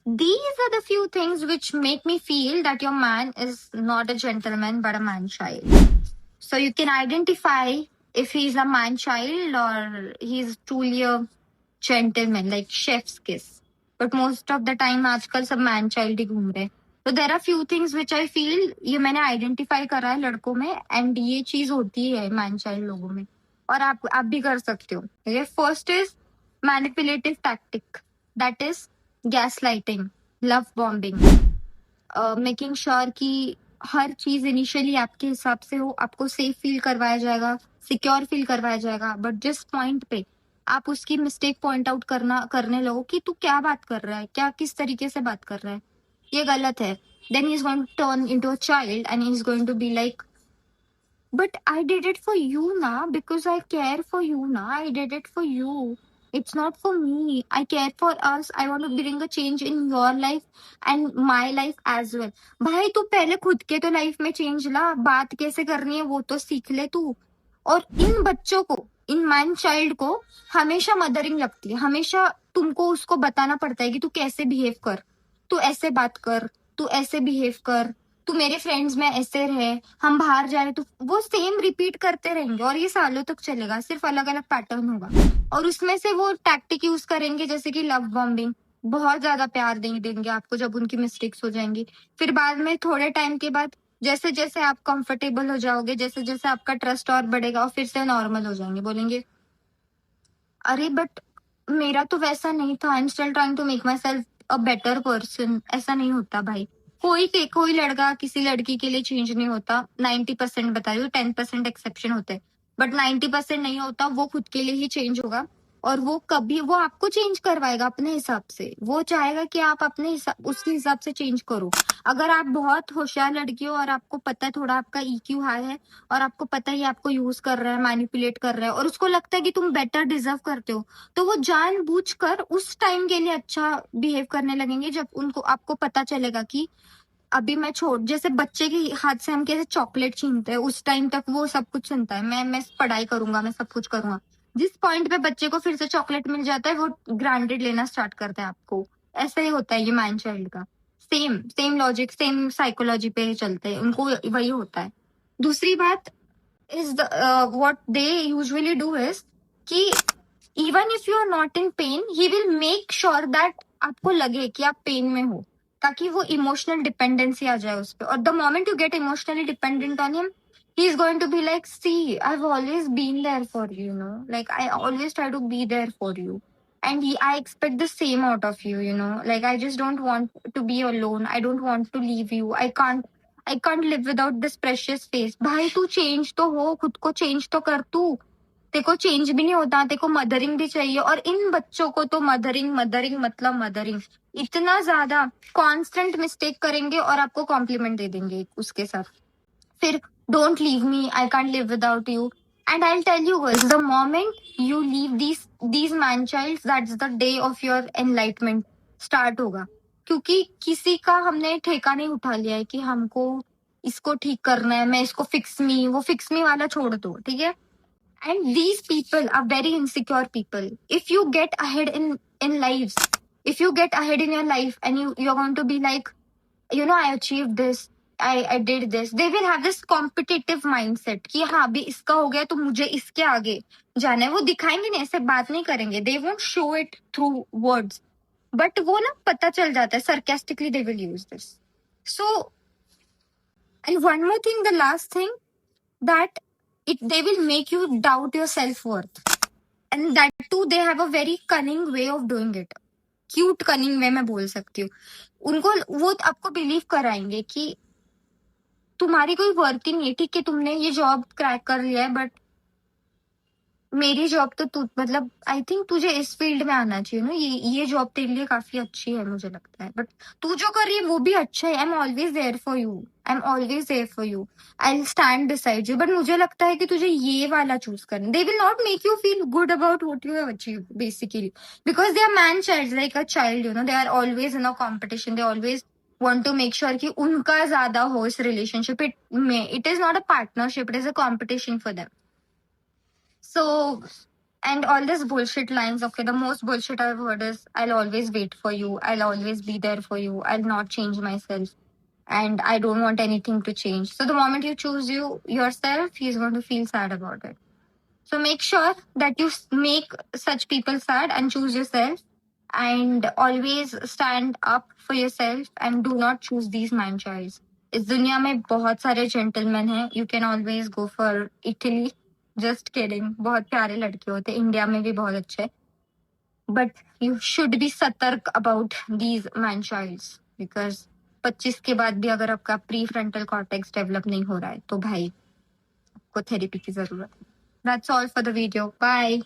These are the few things which make me feel that your man is not a gentleman but a man child. So you can identify if he's a man child or he's truly a gentleman, like chef's kiss. But most of the time आजकल सब man child ही घूम रहे हैं. So there are few things which I feel ये मैंने identify करा है लड़कों में and ये चीज होती है man child लोगों में. और आप भी कर सकते हो. Okay? First is manipulative tactic. That is gaslighting, love bombing, making sure कि हर चीज इनिशियली आपके हिसाब से हो, आपको सेफ फील करवाया जाएगा, सिक्योर फील करवाया जाएगा, बट जिस पॉइंट पे आप उसकी मिस्टेक पॉइंट आउट करने लगो कि तू क्या बात कर रहा है, क्या किस तरीके से बात कर रहा है, ये गलत है, then he is going to turn into a child and he is going to be like, but I did it for you na, because I care for you na, I did it for you. It's not for me. I care for us. I want to bring a change in your life and my life as well. भाई तू पहले खुद के तो life में change ला, बात कैसे करनी है वो तो सीख ले तू. और इन बच्चों को, इन मैन चाइल्ड को हमेशा मदरिंग लगती है, हमेशा तुमको उसको बताना पड़ता है कि तू कैसे बिहेव कर, तू ऐसे बात कर, तू ऐसे बिहेव कर, तू मेरे फ्रेंड्स में ऐसे रहे, हम बाहर जा रहे तो वो सेम रिपीट करते रहेंगे और ये सालों तक चलेगा, सिर्फ अलग अलग पैटर्न होगा. और उसमें से वो टैक्टिक यूज करेंगे जैसे कि लव बॉम्बिंग, बहुत ज्यादा प्यार देंगे आपको जब उनकी मिस्टेक्स हो जाएंगी. फिर बाद में थोड़े टाइम के बाद जैसे जैसे आप कंफर्टेबल हो जाओगे, जैसे जैसे आपका ट्रस्ट और बढ़ेगा और फिर से नॉर्मल हो जाएंगे, बोलेंगे अरे बट मेरा तो वैसा नहीं था, I am still trying to make myself a better person. ऐसा नहीं होता भाई. कोई लड़का किसी लड़की के लिए चेंज नहीं होता. 90% बता रही हूँ, 10% एक्सेप्शन होते हैं, बट 90% नहीं होता. वो खुद के लिए ही चेंज होगा और वो आपको चेंज करवाएगा अपने हिसाब से. वो चाहेगा कि आप अपने उसके हिसाब से चेंज करो. अगर आप बहुत होशियार लड़की हो और आपको पता है थोड़ा आपका EQ हाई है और आपको पता है आपको यूज कर रहा है, मैनिपुलेट कर रहा है और उसको लगता है कि तुम बेटर डिजर्व करते हो, तो वो जानबूझकर उस टाइम के लिए अच्छा बिहेव करने लगेंगे जब उनको आपको पता चलेगा कि अभी मैं जैसे बच्चे के हाथ से हम कैसे चॉकलेट छीनते हैं, उस टाइम तक वो सब कुछ सुनता है, मैं पढ़ाई करूंगा, मैं सब कुछ करूंगा. जिस पॉइंट पे बच्चे को फिर से चॉकलेट मिल जाता है वो ग्रांटेड लेना स्टार्ट करता है आपको. ऐसा ही होता है ये मैन चाइल्ड का. Same same logic, same psychology पे चलते हैं, उनको वही होता है. दूसरी बात is what they usually do is कि even if you are not in pain, he will make sure that आपको लगे कि आप पेन में हो, ताकि वो इमोशनल डिपेंडेंसी आ जाए उस पर. और the moment you get emotionally dependent on him, he is going to be like, see, I've always been there for you, you know, like I always try to be there for you, and I expect the same out of you, you know, like I just don't want to be alone, I don't want to leave you, I can't live without this precious face. भाई तू change तो हो, खुद को change तो कर तू. तेको चेंज भी नहीं होता, तेको मदरिंग भी चाहिए. और इन बच्चों को तो मदरिंग मदरिंग मतलब मदरिंग इतना ज्यादा कांस्टेंट मिस्टेक करेंगे और आपको कॉम्प्लीमेंट दे देंगे उसके साथ. फिर don't leave me, I can't live without you. And I tell you girls, the moment you leave these man childs, that's the day of your enlightenment start होगा. क्योंकि किसी का हमने ठेका नहीं उठा लिया है कि हमको इसको ठीक करना है, मैं इसको वो फिक्स मी वाला छोड़ दो, ठीक है. And these people are very insecure people. If you get ahead in lives, if you get ahead in your life and you're going to be like, you know, I achieved this, I did this, they will have this competitive mindset कि हाँ अभी इसका हो गया तो मुझे इसके आगे जाना है. वो दिखाएंगे नहीं, ऐसे बात नहीं करेंगे, they won't show it through words, but वो ना पता चल जाता है, sarcastically they will use this. So, and one more thing, the last thing, that they will make you doubt your self-worth, and that too they have a very cunning way of doing it. Cute cunning way मैं बोल सकती हूँ. उनको वो आपको believe कराएंगे कि तुम्हारी कोई वर्थ ही नहीं है. ठीक है तुमने ये जॉब क्रैक कर लिया है, बट मेरी जॉब तो तू मतलब आई थिंक तुझे इस फील्ड में आना चाहिए ना, ये जॉब तेरे लिए काफी अच्छी है मुझे लगता है, बट तू जो कर रही है वो भी अच्छा है. I am always there for you, I am always there for you, I will stand beside you, but मुझे लगता है कि तुझे ये वाला चूज करना. They will not make you feel good about what you have achieved basically, because they are man child, like a child, you know, they are always in a competition, they always want to make sure कि उनका ज्यादा हो इस relationship में. It is not a partnership, it is a competition for them. So, And all this bullshit lines, okay, the most bullshit I've heard is, I'll always wait for you, I'll always be there for you, I'll not change myself, and I don't want anything to change. So the moment you choose yourself, he's going to feel sad about it. So make sure that you make such people sad and choose yourself, and always stand up for yourself and do not choose these man childs. इस दुनिया में बहुत सारे gentleman हैं. You can always go for Italy. Just kidding. बहुत प्यारे लड़के होते हैं. इंडिया में भी बहुत अच्छे. But you should be सतर्क about these man childs, because 25 के बाद भी अगर आपका प्री फ्रंटल कॉर्टेक्स डेवलप नहीं हो रहा है तो भाई आपको थेरेपी की जरूरत है. That's all for the video. Bye.